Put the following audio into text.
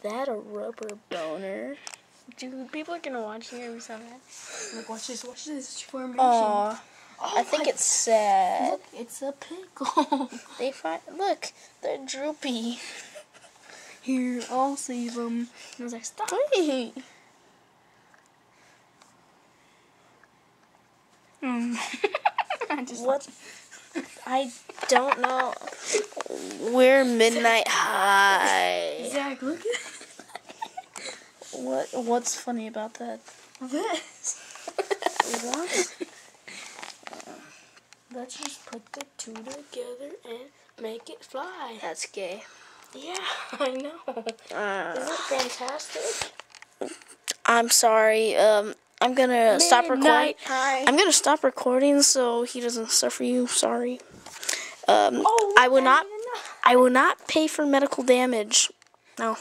that a rubber boner? Dude, people are gonna watch here every time. Like, watch this formation. Aw, I think it's sad. Look, it's a pickle. Look, they're droopy. Here, I'll save them. And I was like, stop. Wait. What? I don't know. We're Midnight High. Zach, look at What's funny about that? this. What? Let's just put the two together and make it fly. That's gay. Yeah, I know. Isn't it fantastic? I'm sorry. I'm gonna stop recording. Midnight High. I'm gonna stop recording so he doesn't suffer you. Sorry. Oh, I will not pay for medical damage. No.